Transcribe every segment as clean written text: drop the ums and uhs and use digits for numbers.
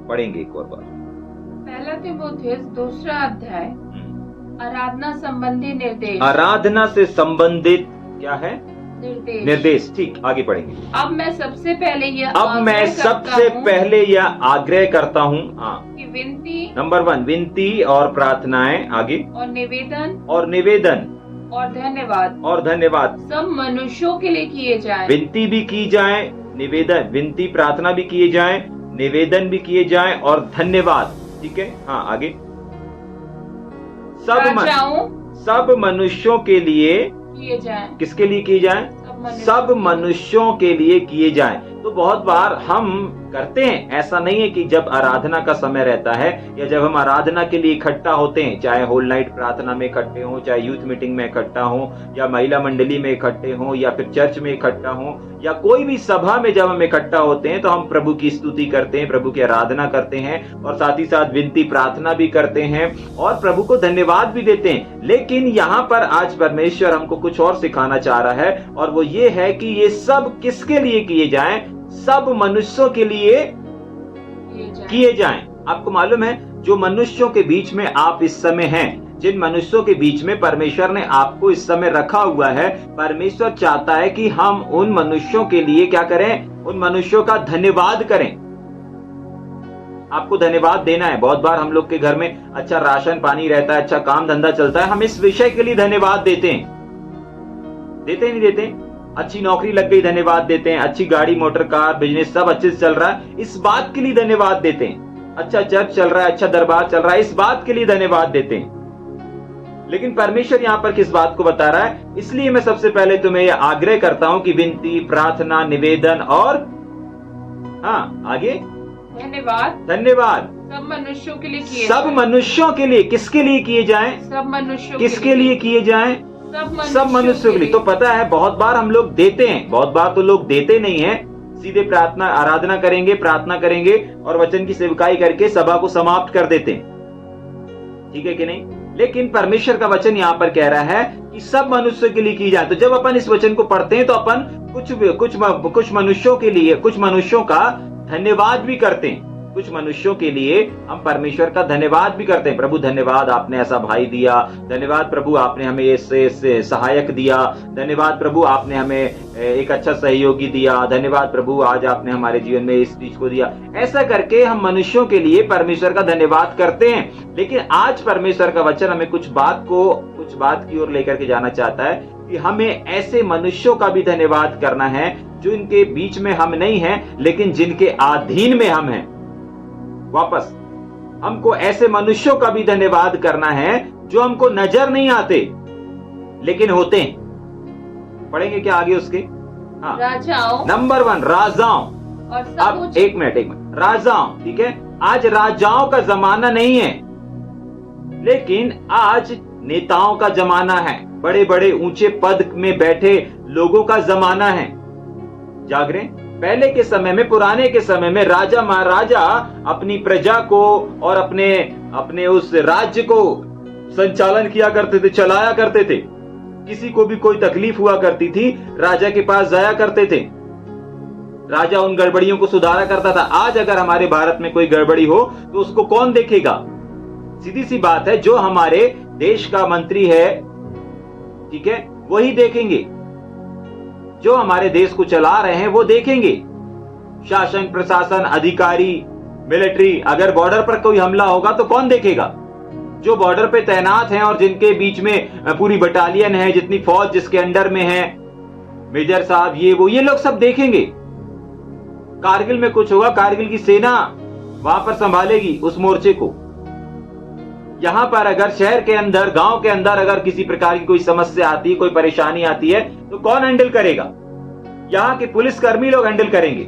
पढ़ेंगे एक और बार। पहला तिमुथियुस दूसरा अध्याय आराधना संबंधी निर्देश। आराधना से संबंधित क्या है? निर्देश। निर्देश। ठीक, आगे पढ़ेंगे। अब मैं सबसे पहले यह आग्रह करता हूँ कि विनती, नंबर 1 विनती और प्रार्थनाएं, आगे और निवेदन और धन्यवाद सब मनुष्यों के लिए किए जाएं। विनती भी की जाए, निवेदन, विनती प्रार्थना भी किए जाए, निवेदन भी किए जाए और धन्यवाद। ठीक है, हाँ आगे। सब मनुष्यों के लिए किए जाएं। किसके लिए किए जाएं? सब मनुष्यों के लिए किए जाएं। तो बहुत बार हम करते हैं, ऐसा नहीं है कि जब आराधना का समय रहता है या जब हम आराधना के लिए इकट्ठा होते हैं, चाहे होल नाइट प्रार्थना में इकट्ठे हों, चाहे यूथ मीटिंग में इकट्ठा हों, या महिला मंडली में इकट्ठे हों, या फिर चर्च में इकट्ठा हों, या कोई भी सभा में जब हम इकट्ठा होते हैं तो हम प्रभु की स्तुति करते हैं, प्रभु की आराधना करते हैं और साथ ही साथ विनती प्रार्थना भी करते हैं और प्रभु को धन्यवाद भी देते हैं। लेकिन यहाँ पर आज परमेश्वर हमको कुछ और सिखाना चाह रहा है और वो ये है कि ये सब किसके लिए किए जाएं? सब मनुष्यों के लिए किए जाएं। आपको मालूम है, जो मनुष्यों के बीच में आप इस समय हैं, जिन मनुष्यों के बीच में परमेश्वर ने आपको इस समय रखा हुआ है, परमेश्वर चाहता है कि हम उन मनुष्यों के लिए क्या करें? उन मनुष्यों का धन्यवाद करें। आपको धन्यवाद देना है। बहुत बार हम लोग के घर में अच्छा राशन पानी रहता है, अच्छा काम धंधा चलता है, हम इस विषय के लिए धन्यवाद देते हैं, देते नहीं देते? अच्छी नौकरी लग गई, धन्यवाद देते हैं। अच्छी गाड़ी मोटर कार बिजनेस सब अच्छे से चल रहा है, इस बात के लिए धन्यवाद देते हैं। अच्छा चर्च चल रहा है, अच्छा दरबार चल रहा है, इस बात के लिए धन्यवाद देते हैं। लेकिन परमेश्वर यहाँ पर किस बात को बता रहा है? इसलिए मैं सबसे पहले तुम्हें यह आग्रह करता हूं कि विनती प्रार्थना निवेदन और आगे धन्यवाद सब मनुष्यों के लिए किए सब मनुष्यों के लिए। किसके लिए किए जाएं? सब मनुष्यों किसके लिए किए जाएं? सब मनुष्यों के लिए। तो पता है, बहुत बार हम लोग देते हैं, बहुत बार तो लोग देते नहीं हैं, सीधे प्रार्थना आराधना करेंगे, प्रार्थना करेंगे और वचन की सेवकाई करके सभा को समाप्त कर देते हैं। ठीक है कि नहीं? लेकिन परमेश्वर का वचन यहाँ पर कह रहा है कि सब मनुष्यों के लिए की जाए। तो जब अपन इस वचन को पढ़ते हैं तो अपन कुछ मनुष्यों के लिए, कुछ मनुष्यों का धन्यवाद भी करते हैं। कुछ मनुष्यों के लिए हम परमेश्वर का धन्यवाद भी करते हैं। प्रभु धन्यवाद, आपने ऐसा भाई दिया। धन्यवाद प्रभु, आपने हमें इससे सहायक दिया। धन्यवाद प्रभु, आपने हमें एक अच्छा सहयोगी दिया। धन्यवाद प्रभु, आज आपने हमारे जीवन में इस चीज को दिया। ऐसा करके हम मनुष्यों के लिए परमेश्वर का धन्यवाद करते हैं। लेकिन आज परमेश्वर का वचन हमें कुछ बात की ओर लेकर के जाना चाहता है कि हमें ऐसे मनुष्यों का भी धन्यवाद करना है जो इनके बीच में हम नहीं हैं, लेकिन जिनके अधीन में हम हैं। वापस हमको ऐसे मनुष्यों का भी धन्यवाद करना है जो हमको नजर नहीं आते लेकिन होते हैं। पढ़ेंगे क्या आगे उसके? राजाओं, नंबर 1 राजाओं। और अब एक मिनट राजाओं। ठीक है, आज राजाओं का जमाना नहीं है, लेकिन आज नेताओं का जमाना है। बड़े बड़े ऊंचे पद में बैठे लोगों का जमाना है। जागरे, पहले के समय में, पुराने के समय में राजा महाराजा अपनी प्रजा को और अपने उस राज्य को संचालन किया करते थे, चलाया करते थे। किसी को भी कोई तकलीफ हुआ करती थी, राजा के पास जाया करते थे, राजा उन गड़बड़ियों को सुधारा करता था। आज अगर हमारे भारत में कोई गड़बड़ी हो तो उसको कौन देखेगा? सीधी सी बात है, जो हमारे देश का मंत्री है, ठीक है, वही देखेंगे। जो हमारे देश को चला रहे हैं वो देखेंगे। शासन प्रशासन अधिकारी मिलिट्री, अगर बॉर्डर पर कोई हमला होगा तो कौन देखेगा? जो बॉर्डर पे तैनात हैं और जिनके बीच में पूरी बटालियन है, जितनी फौज जिसके अंडर में है, मेजर साहब, ये लोग सब देखेंगे। कारगिल में कुछ होगा, कारगिल की सेना वहां पर संभालेगी उस मोर्चे को। यहां पर अगर शहर के अंदर, गांव के अंदर अगर किसी प्रकार की कोई समस्या आती है, कोई परेशानी आती है, तो कौन हैंडल करेगा? यहाँ के पुलिसकर्मी लोग हैंडल करेंगे।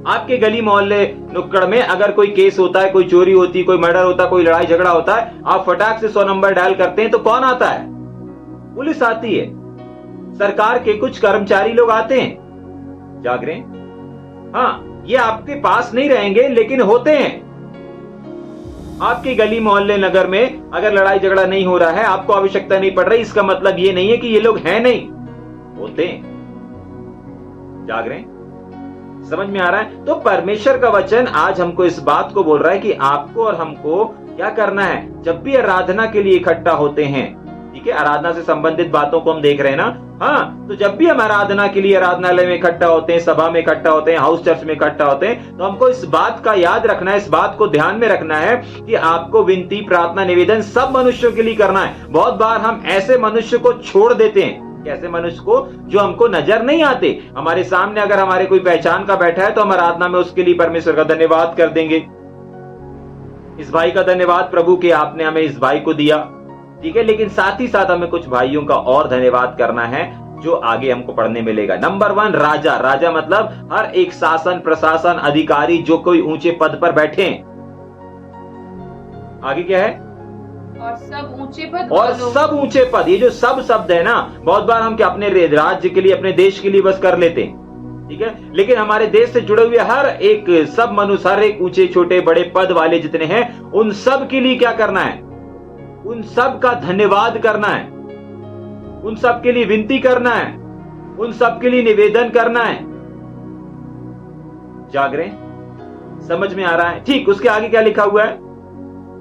आपके गली मोहल्ले नुक्कड़ में अगर कोई केस होता है, कोई चोरी होती है, कोई मर्डर होता है, कोई लड़ाई झगड़ा होता है, आप फटाक से 100 नंबर डायल करते हैं तो कौन आता है? पुलिस आती है, सरकार के कुछ कर्मचारी लोग आते हैं। जाग रहे हैं? हाँ, ये आपके पास नहीं रहेंगे लेकिन होते हैं। आपकी गली मोहल्ले नगर में अगर लड़ाई झगड़ा नहीं हो रहा है, आपको आवश्यकता नहीं पड़ रही, इसका मतलब ये नहीं है कि ये लोग हैं नहीं, होते हैं। जाग रहे हैं? समझ में आ रहा है? तो परमेश्वर का वचन आज हमको इस बात को बोल रहा है कि आपको और हमको क्या करना है। जब भी आराधना के लिए इकट्ठा होते हैं, ठीक है, आराधना से संबंधित बातों को हम देख रहे हैं ना। हाँ, तो जब भी हम आराधना के लिए आराधनालय में इकट्ठा होते हैं, सभा में इकट्ठा होते हैं, हाउस चर्च में इकट्ठा होते हैं, तो हमको इस बात का याद रखना है, इस बात को ध्यान में रखना है कि आपको विनती, प्रार्थना, निवेदन सब मनुष्यों के लिए करना है। बहुत बार हम ऐसे मनुष्य को छोड़ देते हैं, कैसे मनुष्य को, जो हमको नजर नहीं आते। हमारे सामने अगर हमारे कोई पहचान का बैठा है तो हम आराधना में उसके लिए परमेश्वर का धन्यवाद कर देंगे। इस भाई का धन्यवाद प्रभु कि आपने हमें इस भाई को दिया, ठीक है, लेकिन साथ ही साथ हमें कुछ भाइयों का और धन्यवाद करना है जो आगे हमको पढ़ने मिलेगा। नंबर 1, राजा। राजा मतलब हर एक शासन, प्रशासन, अधिकारी जो कोई ऊंचे पद पर बैठे हैं। आगे क्या है? और सब ऊंचे पद, और सब ऊंचे पद। ये जो सब शब्द है ना, बहुत बार हम क्या अपने राज्य के लिए, अपने देश के लिए बस कर लेते हैं, ठीक है, लेकिन हमारे देश से जुड़े हुए हर एक सब मनुष्य, हर एक ऊंचे छोटे बड़े पद वाले जितने हैं, उन सब के लिए क्या करना है? उन सब का धन्यवाद करना है, उन सब के लिए विनती करना है, उन सब के लिए निवेदन करना है। जाग रहे? समझ में आ रहा है? ठीक, उसके आगे क्या लिखा हुआ है?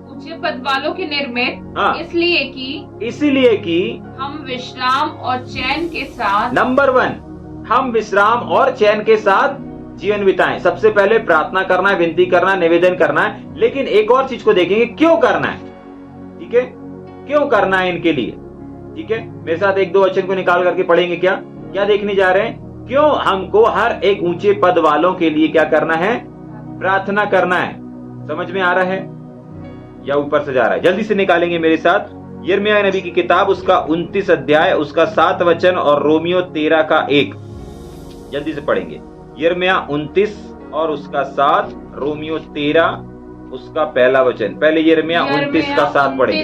ऊंचे पद वालों के निर्मित, हाँ, इसीलिए कि हम विश्राम और चैन के साथ, नंबर 1, हम विश्राम और चैन के साथ जीवन बिताएं। सबसे पहले प्रार्थना करना है, विनती करना है, निवेदन करना है, लेकिन एक और चीज को देखेंगे, क्यों करना है, ठीक है, क्यों करना है इनके लिए, ठीक है। मेरे साथ 1-2 वचन को निकाल करके पढ़ेंगे। क्या क्या देखने जा रहे हैं? क्यों हमको हर एक ऊंचे पद वालों के लिए क्या करना है? प्रार्थना करना है। समझ में आ रहा है या ऊपर से जा रहा है? जल्दी से निकालेंगे मेरे साथ। यिर्मयाह नबी की किताब, उसका 29 अध्याय, उसका 7 वचन और रोमियो 13 का 1। जल्दी से पढ़ेंगे। यिर्मयाह 29 और उसका 7, रोमियो 13 उसका पहला वचन। पहले यिर्मयाह 29 का 7 पढ़ेंगे।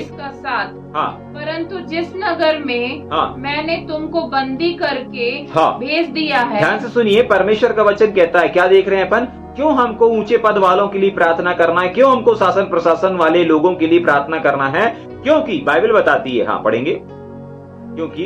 हाँ, परंतु जिस नगर में हाँ, मैंने तुमको बंदी करके हाँ, भेज दिया है। ध्यान से सुनिए, परमेश्वर का वचन कहता है, क्या देख रहे हैं अपन? क्यों हमको ऊंचे पद वालों के लिए प्रार्थना करना है? क्यों हमको शासन प्रशासन वाले लोगों के लिए प्रार्थना करना है? क्योंकि बाइबल बताती है, हाँ पढ़ेंगे, क्योंकि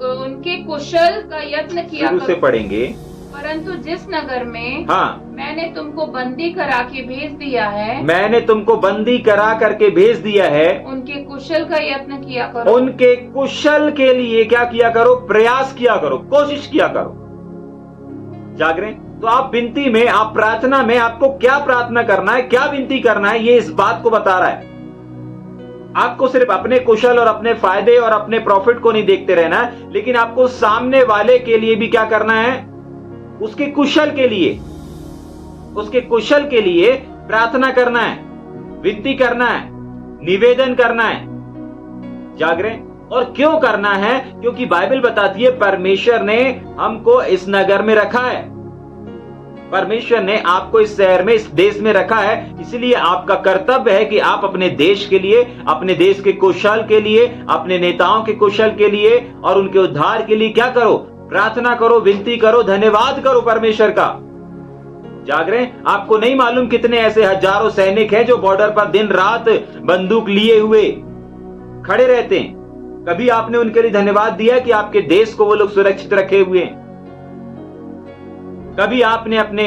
उनके कुशल का यत्न किया शुरू से पढ़ेंगे। परंतु जिस नगर में, हाँ, मैंने तुमको बंदी करा के भेज दिया है, मैंने तुमको बंदी करा करके भेज दिया है, उनके कुशल का यत्न किया करो। उनके कुशल के लिए क्या किया करो? प्रयास किया करो, कोशिश किया करो। जाग रहे? तो आप विनती में, आप प्रार्थना में, आपको क्या प्रार्थना करना है, क्या विनती करना है, ये इस बात को बता रहा है। आपको सिर्फ अपने कुशल और अपने फायदे और अपने प्रॉफिट को नहीं देखते रहना है, लेकिन आपको सामने वाले के लिए भी क्या करना है? उसके कुशल के लिए, उसके कुशल के लिए प्रार्थना करना है, विनती करना है, निवेदन करना है। जाग रहे? और क्यों करना है? क्योंकि बाइबल बताती है परमेश्वर ने हमको इस नगर में रखा है, परमेश्वर ने आपको इस शहर में, इस देश में रखा है। इसलिए आपका कर्तव्य है कि आप अपने देश के लिए, अपने देश के कुशल के लिए, अपने नेताओं के कुशल के लिए और उनके उद्धार के लिए क्या करो? प्रार्थना करो, विनती करो, धन्यवाद करो परमेश्वर का। जाग रहे? आपको नहीं मालूम कितने ऐसे हजारों सैनिक हैं जो बॉर्डर पर दिन रात बंदूक लिए हुए खड़े रहते हैं। कभी आपने उनके लिए धन्यवाद दिया कि आपके देश को वो लोग सुरक्षित रखे हुए हैं? कभी आपने अपने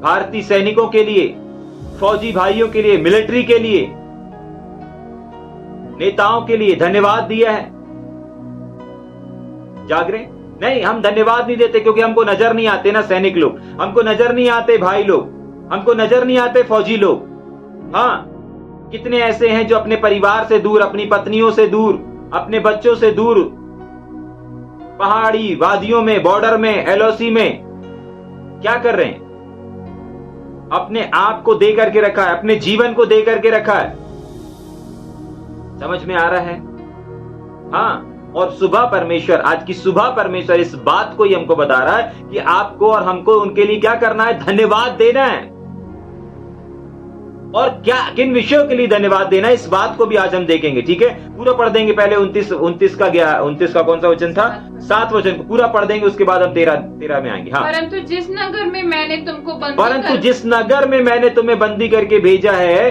भारतीय सैनिकों के लिए, फौजी भाइयों के लिए, मिलिट्री के लिए, नेताओं के लिए धन्यवाद दिया है? जाग रहे? नहीं, हम धन्यवाद नहीं देते क्योंकि हमको नजर नहीं आते ना सैनिक लोग, हमको नजर नहीं आते भाई लोग, हमको नजर नहीं आते फौजी लोग। हाँ, कितने ऐसे हैं जो अपने परिवार से दूर, अपनी पत्नियों से दूर, अपने बच्चों से दूर, पहाड़ी वादियों में, बॉर्डर में, एलओसी में क्या कर रहे हैं? अपने आप को दे करके रखा है, अपने जीवन को दे करके रखा है। समझ में आ रहा है? हाँ, और सुबह परमेश्वर, आज की सुबह परमेश्वर इस बात को ही हमको बता रहा है कि आपको और हमको उनके लिए क्या करना है? धन्यवाद देना है। और क्या, किन विषयों के लिए धन्यवाद देना है, इस बात को भी आज हम देखेंगे। ठीक है, पूरा पढ़ देंगे। पहले 29 का कौन सा वचन था? 7 वचन को पूरा पढ़ देंगे, उसके बाद हम 13 में आएंगे। हाँ, परंतु जिस नगर में मैंने तुम्हें बंदी करके भेजा है,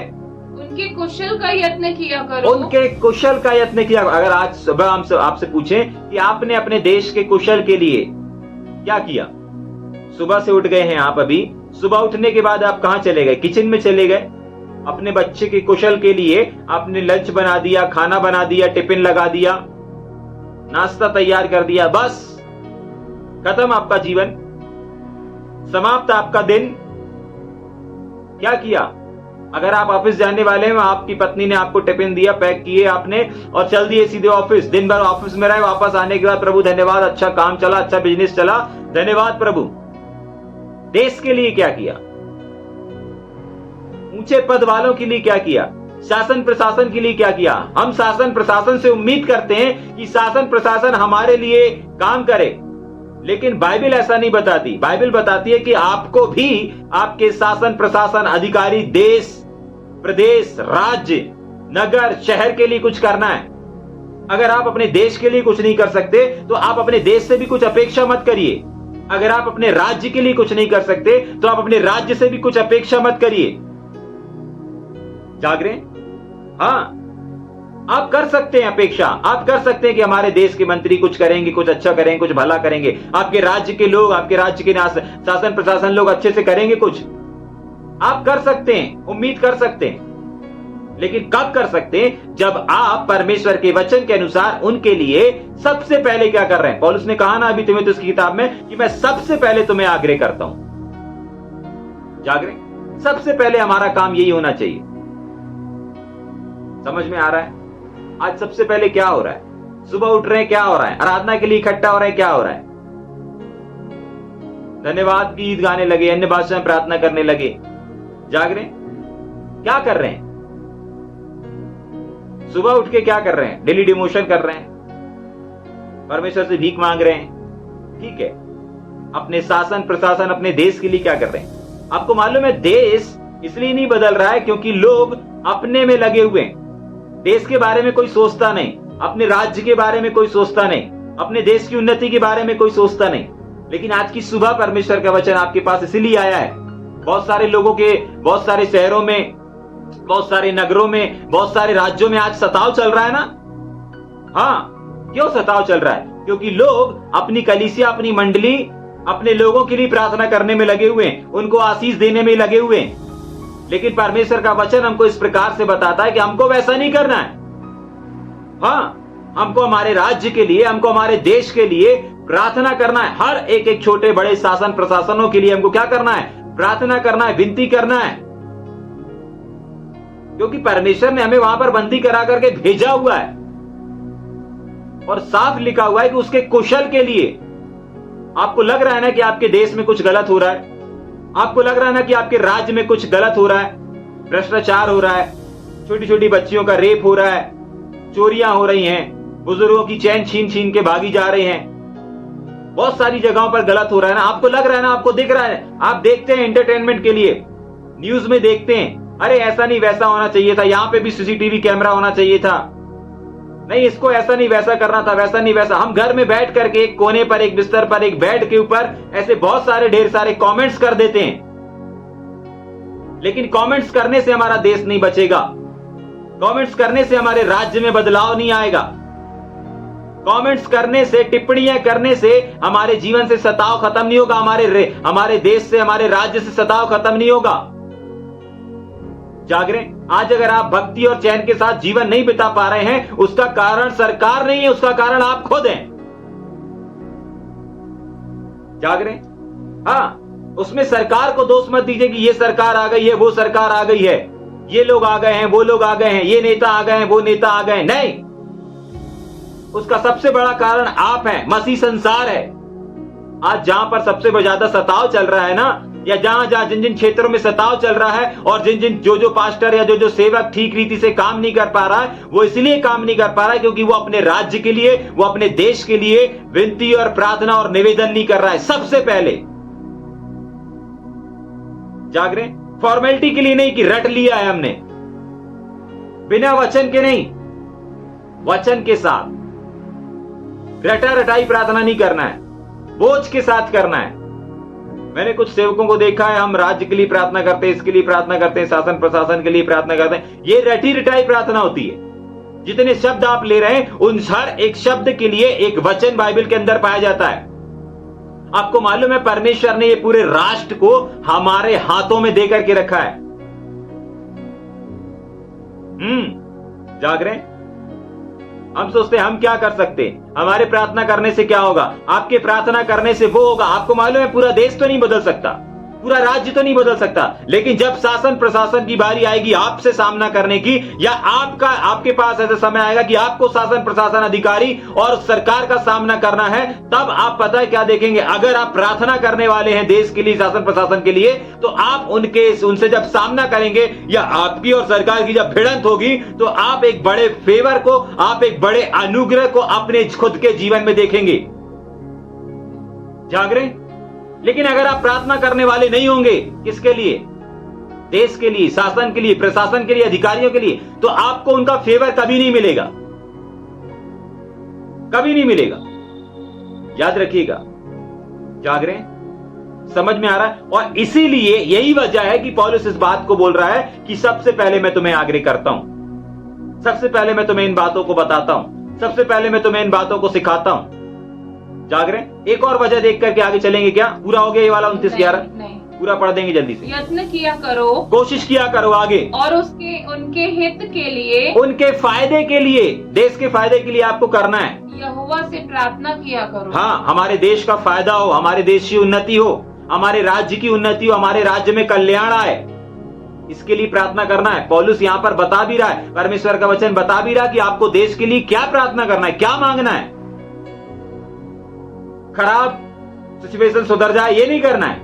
उनके कुशल का यत्न किया करो। उनके कुशल का यत्न किया। अगर आज सुबह हम आपसे पूछें कि आपने अपने देश के कुशल के लिए क्या किया, सुबह से उठ गए हैं आप, अभी सुबह उठने के बाद आप कहां चले गए? किचन में चले गए। अपने बच्चे के कुशल के लिए आपने लंच बना दिया, खाना बना दिया, टिफिन लगा दिया, नाश्ता तैयार कर दिया, बस खत्म आपका जीवन, समाप्त आपका दिन। क्या किया? अगर आप ऑफिस जाने वाले हैं, आपकी पत्नी ने आपको टिफिन दिया, पैक किए आपने और चल दिए सीधे ऑफिस, दिन भर ऑफिस में रहे, वापस आने के बाद प्रभु धन्यवाद, अच्छा काम चला, अच्छा बिजनेस चला, धन्यवाद प्रभु। देश के लिए क्या किया? ऊंचे पद वालों के लिए क्या किया? शासन प्रशासन के लिए क्या किया? हम शासन प्रशासन से उम्मीद करते हैं कि शासन प्रशासन हमारे लिए काम करे, लेकिन बाइबल ऐसा नहीं बताती। बाइबल बताती है कि आपको भी आपके शासन प्रशासन अधिकारी देश, प्रदेश, राज्य, नगर, शहर के लिए कुछ करना है। अगर आप अपने देश के लिए कुछ नहीं कर सकते तो आप अपने देश से भी कुछ अपेक्षा मत करिए। अगर आप अपने राज्य के लिए कुछ नहीं कर सकते तो आप अपने राज्य से भी कुछ अपेक्षा मत करिए। जाग रहे हैं? हाँ, आप कर सकते हैं अपेक्षा, आप कर सकते हैं कि हमारे देश के मंत्री कुछ करेंगे, कुछ अच्छा करेंगे, कुछ भला करेंगे, आपके राज्य के लोग, आपके राज्य के शासन प्रशासन लोग अच्छे से करेंगे कुछ, आप कर सकते हैं, उम्मीद कर सकते हैं। लेकिन कब कर सकते हैं? जब आप परमेश्वर के वचन के अनुसार उनके लिए सबसे पहले क्या कर रहे हैं। पौलुस ने कहा ना अभी तीमुथियुस की किताब में कि मैं सबसे पहले तुम्हें आग्रह करता हूं। जाग रहे? सबसे पहले हमारा काम यही होना चाहिए। समझ में आ रहा है? आज सबसे पहले क्या हो रहा है? सुबह उठ रहे हैं, क्या हो रहा है? आराधना के लिए इकट्ठा हो रहे हैं, क्या हो रहा है? धन्यवाद गीत गाने लगे, अन्य भाषा में प्रार्थना करने लगे। जाग रहे? क्या कर रहे हैं? सुबह उठ के क्या कर रहे हैं? डेली डिमोशन कर रहे हैं, परमेश्वर से भीख मांग रहे हैं, ठीक है। अपने शासन प्रशासन, अपने देश के लिए क्या कर रहे हैं? आपको मालूम है देश इसलिए नहीं बदल रहा है क्योंकि लोग अपने में लगे हुए हैं। देश के बारे में कोई सोचता नहीं, अपने राज्य के बारे में कोई सोचता नहीं, अपने देश की उन्नति के बारे में कोई सोचता नहीं। लेकिन आज की सुबह परमेश्वर का वचन आपके पास इसलिए आया है। बहुत सारे लोगों के, बहुत सारे शहरों में, बहुत सारे नगरों में, बहुत सारे राज्यों में आज सताव चल रहा है ना। हाँ, क्यों सताव चल रहा है? क्योंकि लोग अपनी कलीसिया, अपनी मंडली, अपने लोगों के लिए प्रार्थना करने में लगे हुए हैं, उनको आशीष देने में लगे हुए हैं। लेकिन परमेश्वर का वचन हमको इस प्रकार से बताता है कि हमको वैसा नहीं करना है। हाँ, हमको हमारे राज्य के लिए, हमको हमारे देश के लिए प्रार्थना करना है। हर एक एक छोटे बड़े शासन प्रशासनों के लिए हमको क्या करना है? प्रार्थना करना है, विनती करना है। क्योंकि परमेश्वर ने हमें वहां पर बंदी करा करके भेजा हुआ है और साफ लिखा हुआ है कि उसके कुशल के लिए। आपको लग रहा है ना कि आपके देश में कुछ गलत हो रहा है, आपको लग रहा है ना कि आपके राज्य में कुछ गलत हो रहा है, भ्रष्टाचार हो रहा है, छोटी छोटी बच्चियों का रेप हो रहा है, चोरियां हो रही हैं, बुजुर्गों की चैन छीन छीन के भागी जा रहे हैं, बहुत सारी जगहों पर गलत हो रहा है ना। आपको लग रहा है ना, आपको दिख रहा है, आप देखते हैं एंटरटेनमेंट के लिए, न्यूज में देखते हैं, अरे ऐसा नहीं वैसा होना चाहिए था, यहां पे भी सीसीटीवी कैमरा होना चाहिए था, नहीं इसको ऐसा नहीं वैसा करना था, वैसा नहीं वैसा। हम घर में बैठ करके एक कोने पर, एक बिस्तर पर, एक बेड के ऊपर ऐसे बहुत सारे ढेर सारे कमेंट्स कर देते हैं। लेकिन कमेंट्स करने से हमारा देश नहीं बचेगा, कमेंट्स करने से हमारे राज्य में बदलाव नहीं आएगा, कमेंट्स करने से, टिप्पणियां करने से हमारे जीवन से सताव खत्म नहीं होगा, हमारे देश से, हमारे राज्य से सताव खत्म नहीं होगा। जाग रहे? आज अगर आप भक्ति और चैन के साथ जीवन नहीं बिता पा रहे हैं, उसका कारण सरकार नहीं है, उसका कारण आप खुद हैं। जाग रहे? हाँ, उसमें सरकार को दोष मत दीजिए कि ये सरकार आ गई है, वो सरकार आ गई है, ये लोग आ गए हैं, वो लोग आ गए हैं, ये नेता आ गए हैं, वो नेता आ गए हैं। नहीं, उसका सबसे बड़ा कारण आप हैं, मसीह संसार है। आज जहां पर सबसे ज्यादा सताव चल रहा है ना, या जहां जिन जिन क्षेत्रों में सताव चल रहा है, और जो पास्टर या जो सेवक ठीक रीति से काम नहीं कर पा रहा है, वो इसलिए काम नहीं कर पा रहा है क्योंकि वो अपने राज्य के लिए, वो अपने देश के लिए विनती और प्रार्थना और निवेदन नहीं कर रहा है सबसे पहले। जाग रहे? फॉर्मेलिटी के लिए नहीं कि रट लिया है हमने, बिना वचन के नहीं, वचन के साथ। रटा रटाई प्रार्थना नहीं करना है, बोझ के साथ करना है। मैंने कुछ सेवकों को देखा है, हम राज्य के लिए प्रार्थना करते हैं, इसके लिए प्रार्थना करते हैं, शासन प्रशासन के लिए प्रार्थना करते हैं, ये रटी रटाई प्रार्थना होती है। जितने शब्द आप ले रहे हैं, उन हर एक शब्द के लिए एक वचन बाइबल के अंदर पाया जाता है। आपको मालूम है परमेश्वर ने ये पूरे राष्ट्र को हमारे हाथों में देकर के रखा है। जाग रहे हैं? हम सोचते हैं हम क्या कर सकते हैं, हमारे प्रार्थना करने से क्या होगा, आपके प्रार्थना करने से वो होगा। आपको मालूम है पूरा देश तो नहीं बदल सकता, पूरा राज्य तो नहीं बदल सकता, लेकिन जब शासन प्रशासन की बारी आएगी आपसे सामना करने की, या आपके पास ऐसा समय आएगा कि आपको शासन प्रशासन अधिकारी और सरकार का सामना करना है, तब आप पता है क्या देखेंगे। अगर आप प्रार्थना करने वाले हैं देश के लिए, शासन प्रशासन के लिए, तो आप उनसे जब सामना करेंगे या आपकी और सरकार की जब भिड़ंत होगी, तो आप एक बड़े फेवर को, आप एक बड़े अनुग्रह को अपने खुद के जीवन में देखेंगे। जाग रहे? लेकिन अगर आप प्रार्थना करने वाले नहीं होंगे, किसके लिए? देश के लिए, शासन के लिए, प्रशासन के लिए, अधिकारियों के लिए, तो आपको उनका फेवर कभी नहीं मिलेगा, कभी नहीं मिलेगा। याद रखिएगा। जाग रहे हैं? समझ में आ रहा है? और इसीलिए यही वजह है कि पौलुस इस बात को बोल रहा है कि सबसे पहले मैं तुम्हें आग्रह करता हूं, सबसे पहले मैं तुम्हें इन बातों को बताता हूं, सबसे पहले मैं तुम्हें इन बातों को सिखाता हूं। जाग रहे? एक और वजह देख करके आगे चलेंगे क्या? पूरा हो गया ये वाला 29-11? नहीं, पूरा पढ़ देंगे जल्दी से। यत्न किया करो, कोशिश किया करो आगे, और उनके हित के लिए, उनके फायदे के लिए, देश के फायदे के लिए आपको करना है। यहोवा से प्रार्थना किया करो। हाँ, हमारे देश का फायदा हो, हमारे देश की उन्नति हो, हमारे राज्य की उन्नति हो, हमारे राज्य में कल्याण आए, इसके लिए प्रार्थना करना है। पौलुस यहाँ पर बता भी रहा है, परमेश्वर का वचन बता भी रहा है कि आपको देश के लिए क्या प्रार्थना करना है, क्या मांगना है। खराब सिचुएशन सुधर जाए ये नहीं करना है,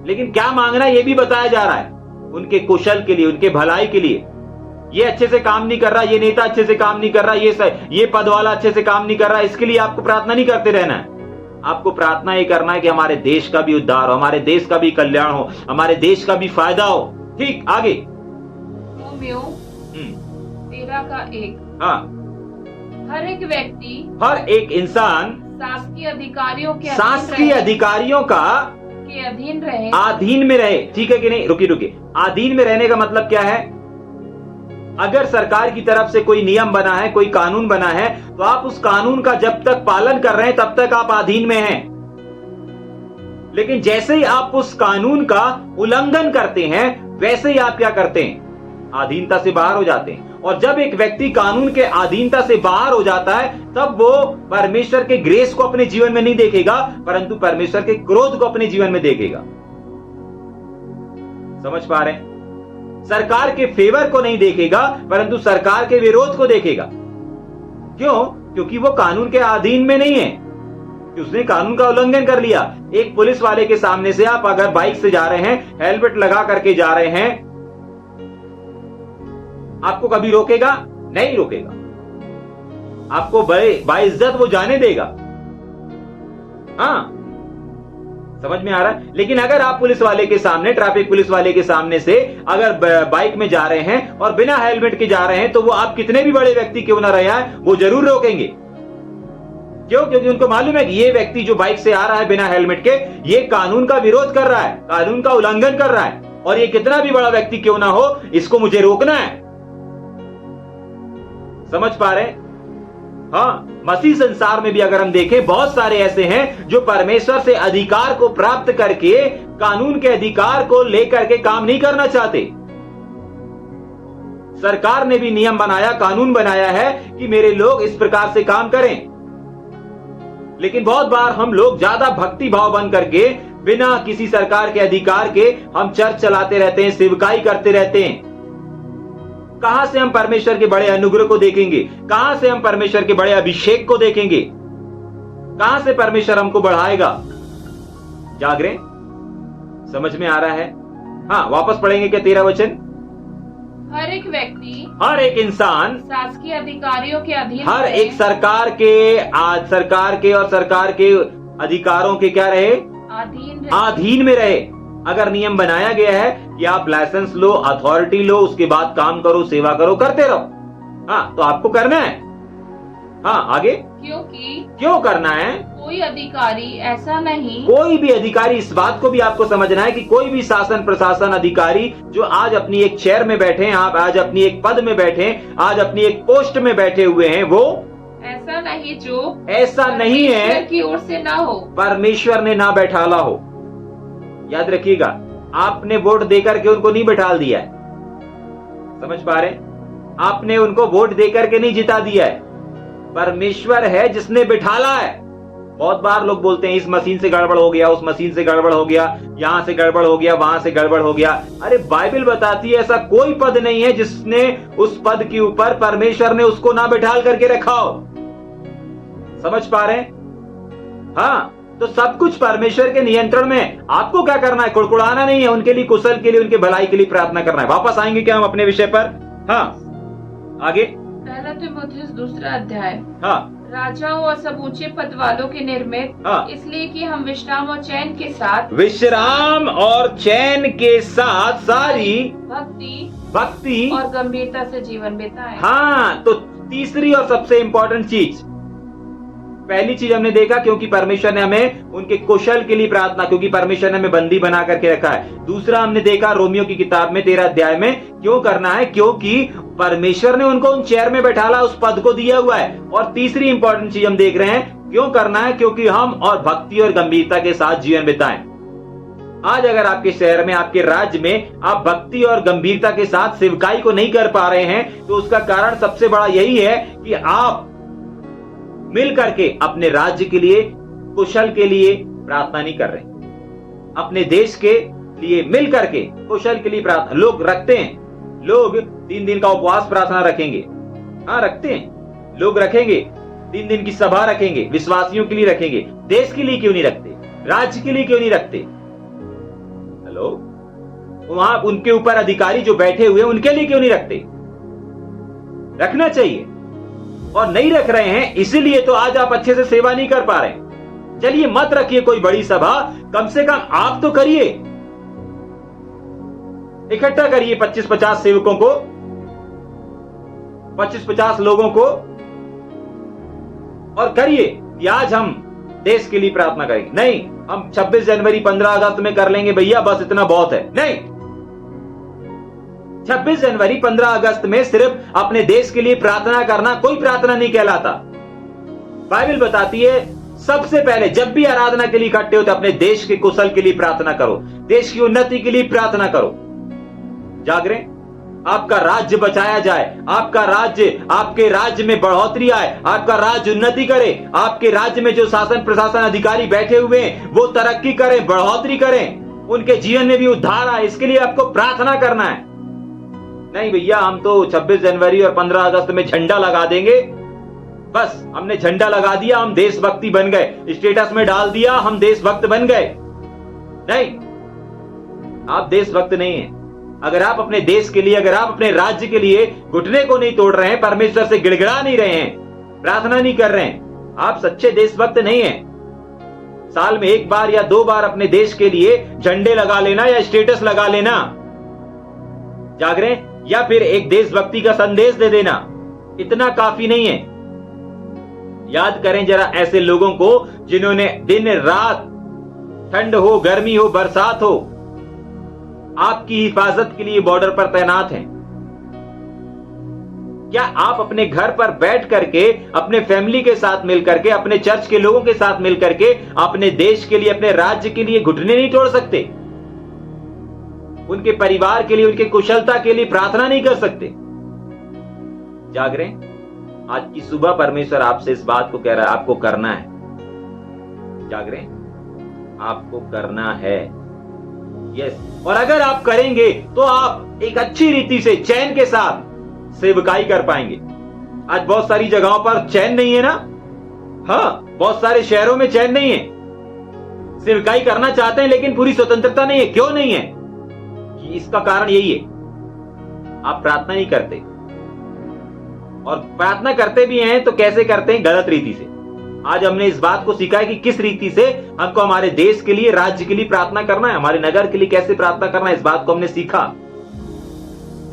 लेकिन क्या मांगना है ये भी बताया जा रहा है। उनके कुशल के लिए, उनके भलाई के लिए। ये अच्छे से काम नहीं कर रहा, ये नेता अच्छे से काम नहीं कर रहा, ये पद वाला अच्छे से काम नहीं कर रहा, इसके लिए आपको प्रार्थना नहीं करते रहना है। आपको प्रार्थना ये करना है कि हमारे देश का भी उद्धार हो, हमारे देश का भी कल्याण हो, हमारे देश का भी फायदा हो। ठीक, आगे। रोमियो 13:1। हाँ, हर एक व्यक्ति, हर एक इंसान शासकीय अधिकारियों के अधीन रहे, अधीन में रहे। ठीक है कि नहीं? रुकिए, अधीन में रहने का मतलब क्या है? अगर सरकार की तरफ से कोई नियम बना है, कोई कानून बना है, तो आप उस कानून का जब तक पालन कर रहे हैं तब तक आप अधीन में हैं। लेकिन जैसे ही आप उस कानून का उल्लंघन करते हैं, वैसे ही आप क्या करते हैं? अधीनता से बाहर हो जाते हैं। और जब एक व्यक्ति कानून के अधीनता से बाहर हो जाता है, तब वो परमेश्वर के ग्रेस को अपने जीवन में नहीं देखेगा, परंतु परमेश्वर के क्रोध को अपने जीवन में देखेगा। समझ पा रहे हैं? सरकार के फेवर को नहीं देखेगा, परंतु सरकार के विरोध को देखेगा। क्यों? क्योंकि वो कानून के अधीन में नहीं है, कि उसने कानून का उल्लंघन कर लिया। एक पुलिस वाले के सामने से आप अगर बाइक से जा रहे हैं, हेलमेट लगा करके जा रहे हैं, आपको कभी रोकेगा? नहीं रोकेगा, आपको बाइज्जत वो जाने देगा। हाँ, समझ में आ रहा है? लेकिन अगर आप पुलिस वाले के सामने, ट्रैफिक पुलिस वाले के सामने से अगर बाइक में जा रहे हैं और बिना हेलमेट के जा रहे हैं, तो वो आप कितने भी बड़े व्यक्ति क्यों ना रहे हैं, वो जरूर रोकेंगे। क्यों? क्योंकि उनको मालूम है कि ये व्यक्ति जो बाइक से आ रहा है बिना हेलमेट के, ये कानून का विरोध कर रहा है, कानून का उल्लंघन कर रहा है, और ये कितना भी बड़ा व्यक्ति क्यों ना हो, इसको मुझे रोकना है। समझ पा रहे हैं? हाँ, मसीह संसार में भी अगर हम देखें, बहुत सारे ऐसे हैं जो परमेश्वर से अधिकार को प्राप्त करके कानून के अधिकार को लेकर के काम नहीं करना चाहते। सरकार ने भी नियम बनाया, कानून बनाया है कि मेरे लोग इस प्रकार से काम करें, लेकिन बहुत बार हम लोग ज्यादा भक्ति भाव बन करके, बिना किसी सरकार के अधिकार के हम चर्च चलाते रहते हैं, सेवकाई करते रहते हैं। कहां से हम परमेश्वर के बड़े अनुग्रह को देखेंगे? कहां से हम परमेश्वर के बड़े अभिषेक को देखेंगे? कहां से परमेश्वर हमको बढ़ाएगा? जाग रहे? समझ में आ रहा है? हाँ, वापस पढ़ेंगे क्या 13 वचन? हर एक व्यक्ति, हर एक इंसान शासकीय अधिकारियों के अधीन, हर एक सरकार के और सरकार के अधिकारों के क्या रहे? अधीन में रहे। अगर नियम बनाया गया है कि आप लाइसेंस लो, अथॉरिटी लो, उसके बाद काम करो, सेवा करो, करते रहो, हाँ, तो आपको करना है। हाँ, आगे। क्यों करना है? कोई अधिकारी ऐसा नहीं, कोई भी अधिकारी, इस बात को भी आपको समझना है कि कोई भी शासन प्रशासन अधिकारी जो आज अपनी एक चेयर में बैठे हैं, आप आज अपनी एक पद में बैठे हैं, आज अपनी एक पोस्ट में बैठे हुए हैं, वो ऐसा नहीं जो ऐसा नहीं है परमेश्वर की ओर से ना हो। परमेश्वर ने ना बैठाला हो। याद रखिएगा, आपने वोट देकर के उनको नहीं बैठाल दिया है। समझ पा रहे? आपने उनको वोट देकर के नहीं जिता दिया है, परमेश्वर है जिसने बिठाला है। बहुत बार लोग बोलते हैं इस मशीन से गड़बड़ हो गया, उस मशीन से गड़बड़ हो गया, यहां से गड़बड़ हो गया, वहां से गड़बड़ हो गया। अरे बाइबल बताती है ऐसा कोई पद नहीं है जिसने उस पद के ऊपर परमेश्वर ने उसको ना बिठाल करके रखा हो। समझ पा रहे हैं? हाँ, तो सब कुछ परमेश्वर के नियंत्रण में है। आपको क्या करना है? कुड़कुड़ाना नहीं है, उनके लिए कुशल के लिए, उनके भलाई के लिए प्रार्थना करना है। वापस आएंगे क्या हम अपने विषय पर? हाँ, आगे। पहला तीमुथियुस 2 अध्याय। हाँ, राजाओं और सब ऊंचे पद वालों के निर्मित, हाँ। इसलिए कि हम विश्राम और चैन के साथ सारी भक्ति और गंभीरता से जीवन बिताएं। हाँ, तो तीसरी और सबसे इंपॉर्टेंट चीज, पहली चीज हमने देखा क्योंकि परमेश्वर ने हमें उनके कुशल के लिए प्रार्थना, क्योंकि परमेश्वर ने हमें बंदी बना करके रखा है। दूसरा हमने देखा रोमियो की किताब में 13 अध्याय में क्यों करना है, क्योंकि परमेश्वर ने उनको उन चेयर में बैठाला, उस पद को दिया हुआ है। और तीसरी इंपॉर्टेंट चीज हम देख रहे हैं क्यों करना है, क्योंकि हम और भक्ति और गंभीरता के साथ जीवन बिताएं। आज अगर आपके शहर में, आपके राज्य में आप भक्ति और गंभीरता के साथ सेवकाई को नहीं कर पा रहे हैं, तो उसका कारण सबसे बड़ा यही है कि आप मिल करके अपने राज्य के लिए, कुशल के लिए प्रार्थना नहीं कर रहे। अपने देश के लिए मिल करके कुशल के लिए प्रार्थना लोग रखते हैं। लोग 3 दिन का उपवास प्रार्थना रखेंगे, हाँ रखते हैं, लोग रखेंगे 3 दिन की सभा रखेंगे, विश्वासियों के लिए रखेंगे। देश के लिए क्यों नहीं रखते? राज्य के लिए क्यों नहीं रखते? हेलो, वहां उनके ऊपर अधिकारी जो बैठे हुए उनके लिए क्यों नहीं रखते? रखना चाहिए, और नहीं रख रहे हैं, इसीलिए तो आज आप अच्छे से सेवा नहीं कर पा रहे। चलिए मत रखिए कोई बड़ी सभा, कम से कम आप तो करिए, इकट्ठा करिए 25-50 सेवकों को, 25-50 लोगों को, और करिए कि आज हम देश के लिए प्रार्थना करेंगे। नहीं, हम 26 जनवरी 15 अगस्त में कर लेंगे भैया, बस इतना बहुत है। नहीं, 26 जनवरी 15 अगस्त में सिर्फ अपने देश के लिए प्रार्थना करना कोई प्रार्थना नहीं कहलाता। बाइबल बताती है सबसे पहले जब भी आराधना के लिए इकट्ठे होते अपने देश के कुशल के लिए प्रार्थना करो, देश की उन्नति के लिए प्रार्थना करो। जागरे, आपका राज्य बचाया जाए, आपका राज्य, आपके राज्य में बढ़ोतरी आए, आपका राज्य उन्नति करे, आपके राज्य में जो शासन प्रशासन अधिकारी बैठे हुए हैं वो तरक्की करें, बढ़ोतरी करें, उनके जीवन में भी उद्धार आए। इसके लिए आपको प्रार्थना करना है। नहीं भैया, हम तो 26 जनवरी और 15 अगस्त में झंडा लगा देंगे, बस हमने झंडा लगा दिया, हम देशभक्ति बन गए, स्टेटस में डाल दिया, हम देशभक्त बन गए। नहीं, आप देशभक्त नहीं हैं। अगर आप अपने देश के लिए, अगर आप अपने राज्य के लिए घुटने को नहीं तोड़ रहे हैं, परमेश्वर से गिड़गिड़ा नहीं रहे हैं, प्रार्थना नहीं कर रहे हैं, आप सच्चे देशभक्त नहीं हैं। साल में 1 बार या 2 बार अपने देश के लिए झंडे लगा लेना या स्टेटस लगा लेना, जागरे, या फिर एक देशभक्ति का संदेश दे देना, इतना काफी नहीं है। याद करें जरा ऐसे लोगों को जिन्होंने दिन रात, ठंड हो, गर्मी हो, बरसात हो, आपकी हिफाजत के लिए बॉर्डर पर तैनात हैं। क्या आप अपने घर पर बैठ करके, अपने फैमिली के साथ मिलकर के, अपने चर्च के लोगों के साथ मिलकर के अपने देश के लिए, अपने राज्य के लिए घुटने नहीं तोड़ सकते? उनके परिवार के लिए, उनके कुशलता के लिए प्रार्थना नहीं कर सकते? जाग रहे हैं? आज की सुबह परमेश्वर आपसे इस बात को कह रहा है, आपको करना है। जाग रहे हैं? आपको करना है, यस। और अगर आप करेंगे तो आप एक अच्छी रीति से, चैन के साथ सेवकाई कर पाएंगे। आज बहुत सारी जगहों पर चैन नहीं है ना, हाँ, बहुत सारे शहरों में चैन नहीं है। सेवकाई करना चाहते हैं लेकिन पूरी स्वतंत्रता नहीं है। क्यों नहीं है? इसका कारण यही है, आप प्रार्थना नहीं करते, और प्रार्थना करते भी हैं तो कैसे करते हैं? गलत रीति से। आज हमने इस बात को सीखा है कि किस रीति से हमको हमारे देश के लिए, राज्य के लिए प्रार्थना करना है, हमारे नगर के लिए कैसे प्रार्थना करना है, इस बात को हमने सीखा।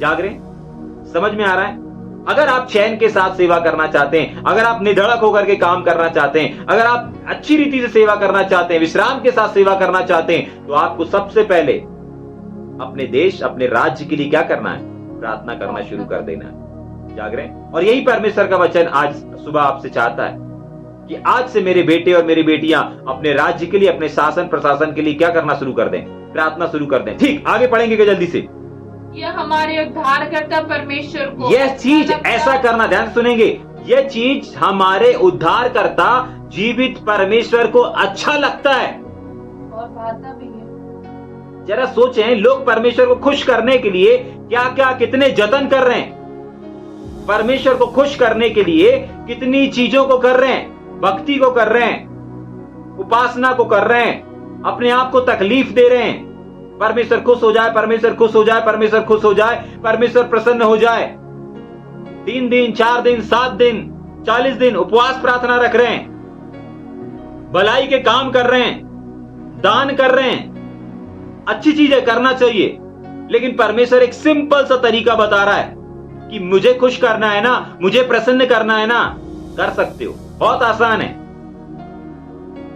जाग रहे? समझ में आ रहा है? अगर आप चैन के साथ सेवा करना चाहते हैं, अगर आप निधड़क होकर के काम करना चाहते हैं, अगर आप अच्छी रीति से सेवा करना चाहते हैं, विश्राम के साथ सेवा करना चाहते हैं, तो आपको सबसे पहले अपने देश, अपने राज्य के लिए क्या करना है? प्रार्थना करना शुरू कर देना है। जाग रहे हैं? और यही परमेश्वर का वचन आज सुबह आपसे चाहता है कि आज से मेरे बेटे और मेरी बेटियां अपने राज्य के लिए, अपने शासन प्रशासन के लिए क्या करना शुरू कर दें? प्रार्थना शुरू कर दें। ठीक, आगे पढ़ेंगे क्या जल्दी से? यह हमारे उद्धारकर्ता परमेश्वर को यह चीज ऐसा करना, ध्यान से सुनेंगे, यह चीज हमारे उद्धारकर्ता जीवित परमेश्वर को अच्छा लगता है और भाता भी है। जरा सोचें, लोग परमेश्वर को खुश करने के लिए क्या क्या कितने जतन कर रहे हैं, परमेश्वर को खुश करने के लिए कितनी चीजों को कर रहे हैं, भक्ति को कर रहे हैं, उपासना को कर रहे हैं, अपने आप को तकलीफ दे रहे हैं। परमेश्वर खुश हो जाए, परमेश्वर खुश हो जाए, परमेश्वर खुश हो जाए, परमेश्वर प्रसन्न हो जाए। 3 दिन 4 दिन 7 दिन 40 दिन उपवास प्रार्थना रख रहे हैं, भलाई के काम कर रहे हैं, दान कर रहे हैं, अच्छी चीजें करना चाहिए, लेकिन परमेश्वर एक सिंपल सा तरीका बता रहा है कि मुझे खुश करना है ना, मुझे प्रसन्न करना है ना, कर सकते हो, बहुत आसान है।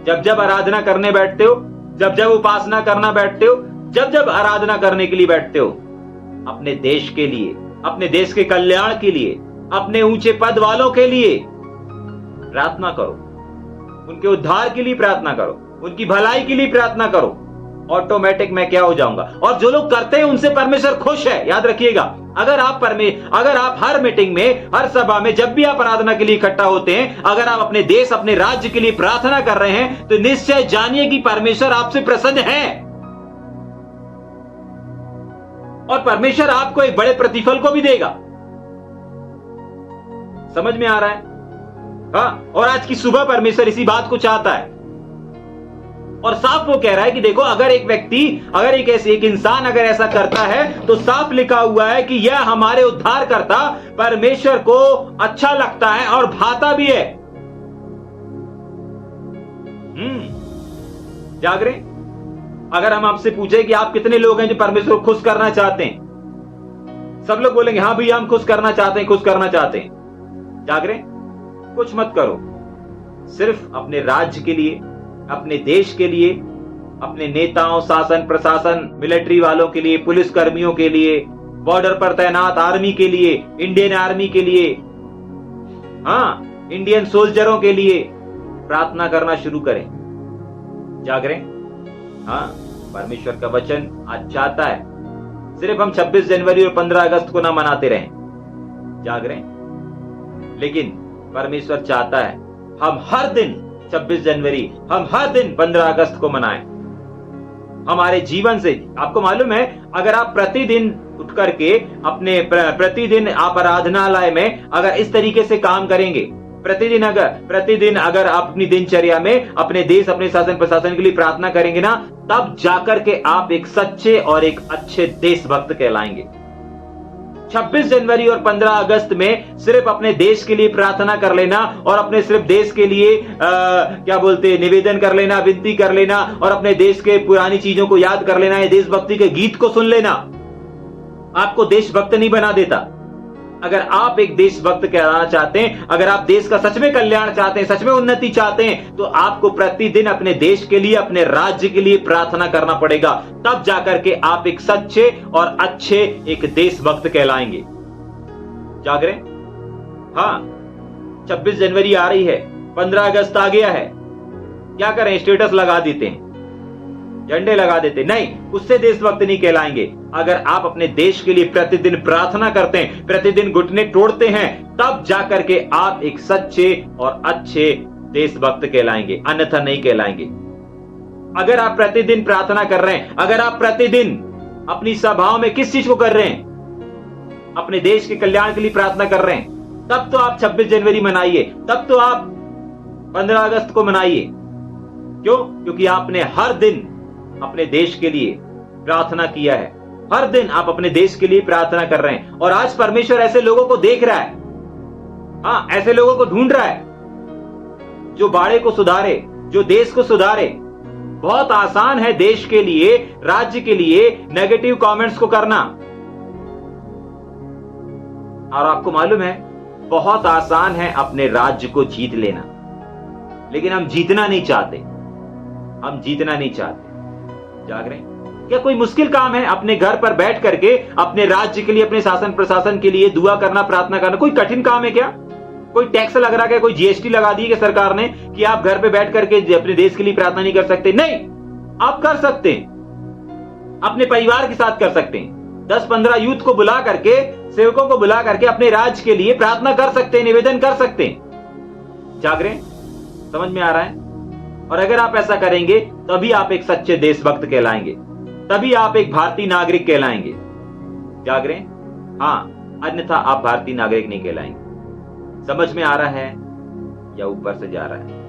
जब जब आराधना करने बैठते हो, जब जब उपासना करना बैठते हो, जब जब आराधना करने के लिए बैठते हो, अपने देश के लिए, अपने देश के कल्याण के लिए, अपने ऊंचे पद वालों के लिए प्रार्थना करो, उनके उद्धार के लिए प्रार्थना करो, उनकी भलाई के लिए प्रार्थना करो। ऑटोमेटिक मैं क्या हो जाऊंगा। और जो लोग करते हैं उनसे परमेश्वर खुश है। याद रखिएगा, अगर आप हर मीटिंग में, हर सभा में, जब भी आप आराधना के लिए इकट्ठा होते हैं, अगर आप अपने देश, अपने राज्य के लिए प्रार्थना कर रहे हैं, तो निश्चय जानिए कि परमेश्वर आपसे प्रसन्न है और परमेश्वर आपको एक बड़े प्रतिफल को भी देगा। समझ में आ रहा है? हाँ, और आज की सुबह परमेश्वर इसी बात को चाहता है और साफ वो कह रहा है कि देखो, अगर एक व्यक्ति, अगर एक इंसान अगर ऐसा करता है, तो साफ लिखा हुआ है कि यह हमारे उद्धारकर्ता परमेश्वर को अच्छा लगता है और भाता भी है। जाग रहे? अगर हम आपसे पूछे कि आप कितने लोग हैं जो परमेश्वर को खुश करना चाहते हैं, सब लोग बोलेंगे हाँ भैया हम खुश करना चाहते हैं, खुश करना चाहते हैं। जाग रहे? कुछ मत करो, सिर्फ अपने राज्य के लिए, अपने देश के लिए, अपने नेताओं, शासन प्रशासन, मिलिट्री वालों के लिए, पुलिस कर्मियों के लिए, बॉर्डर पर तैनात आर्मी के लिए, इंडियन आर्मी के लिए, हाँ, इंडियन सोल्जरों के लिए प्रार्थना करना शुरू करें। जाग रहे? हाँ, परमेश्वर का वचन आज चाहता है सिर्फ हम 26 जनवरी और 15 अगस्त को ना मनाते रहें। जाग रहे? लेकिन परमेश्वर चाहता है हम हर दिन 26 जनवरी, हम हर दिन 15 अगस्त को मनाएं। हमारे जीवन से, आपको मालूम है, अगर आप प्रतिदिन उठ करके अपने प्रतिदिन आप आराधनालय में अगर इस तरीके से काम करेंगे, प्रतिदिन अगर आप अपनी दिनचर्या में अपने देश, अपने शासन प्रशासन के लिए प्रार्थना करेंगे ना, तब जाकर के आप एक सच्चे और एक अच्छे देशभक्त कहलाएंगे। 26 जनवरी और 15 अगस्त में सिर्फ अपने देश के लिए प्रार्थना कर लेना और अपने सिर्फ देश के लिए निवेदन कर लेना, विनती कर लेना और अपने देश के पुरानी चीजों को याद कर लेना, ये देशभक्ति के गीत को सुन लेना आपको देशभक्त नहीं बना देता। अगर आप एक देशभक्त कहलाना चाहते हैं, अगर आप देश का सच में कल्याण चाहते हैं, सच में उन्नति चाहते हैं, तो आपको प्रतिदिन अपने देश के लिए, अपने राज्य के लिए प्रार्थना करना पड़ेगा। तब जाकर के आप एक सच्चे और अच्छे एक देशभक्त कहलाएंगे। जाग रहे? हाँ, 26 जनवरी आ रही है, 15 अगस्त आ गया है, क्या करें? स्टेटस लगा देते हैं, झंडे लगा देते? नहीं, उससे देशभक्त नहीं कहलाएंगे। अगर आप अपने देश के लिए प्रतिदिन प्रार्थना करते हैं, प्रतिदिन घुटने तोड़ते हैं, तब जाकर के आप एक सच्चे और अच्छे देशभक्त कहलाएंगे, अन्यथा नहीं कहलाएंगे। अगर आप प्रतिदिन प्रार्थना कर रहे हैं, अगर आप प्रतिदिन अपनी सभाओं में किस चीज को कर रहे हैं, अपने देश के कल्याण के लिए प्रार्थना कर रहे हैं, तब तो आप 26 जनवरी मनाइए, तब तो आप 15 अगस्त को मनाइए। क्यों? क्योंकि आपने हर दिन अपने देश के लिए प्रार्थना किया है, हर दिन आप अपने देश के लिए प्रार्थना कर रहे हैं। और आज परमेश्वर ऐसे लोगों को देख रहा है, हाँ, ऐसे लोगों को ढूंढ रहा है जो बाड़े को सुधारे, जो देश को सुधारे। बहुत आसान है देश के लिए, राज्य के लिए नेगेटिव कमेंट्स को करना, और आपको मालूम है बहुत आसान है अपने राज्य को जीत लेना, लेकिन हम जीतना नहीं चाहते, हम जीतना नहीं चाहते। जाग रहे हैं? क्या कोई मुश्किल काम है अपने घर पर बैठ करके अपने राज्य के लिए, अपने शासन प्रशासन के लिए दुआ करना, प्रार्थना करना? कोई कठिन काम है क्या? कोई टैक्स लग रहा है, कोई जीएसटी लगा दी है सरकार ने कि आप घर पे बैठ करके अपने देश के लिए प्रार्थना नहीं कर सकते? नहीं, आप कर सकते हैं, अपने परिवार के साथ कर सकते हैं। 10-15 यूथ को बुला करके, सेवकों को बुला करके अपने राज्य के लिए प्रार्थना कर सकते हैं, निवेदन कर सकते हैं। जाग रहे हैं? समझ में आ रहा है? और अगर आप ऐसा करेंगे तभी आप एक सच्चे देशभक्त कहलाएंगे, तभी आप एक भारतीय नागरिक कहलाएंगे। जाग रहे हैं? हाँ, अन्यथा आप भारतीय नागरिक नहीं कहलाएंगे। समझ में आ रहा है या ऊपर से जा रहा है?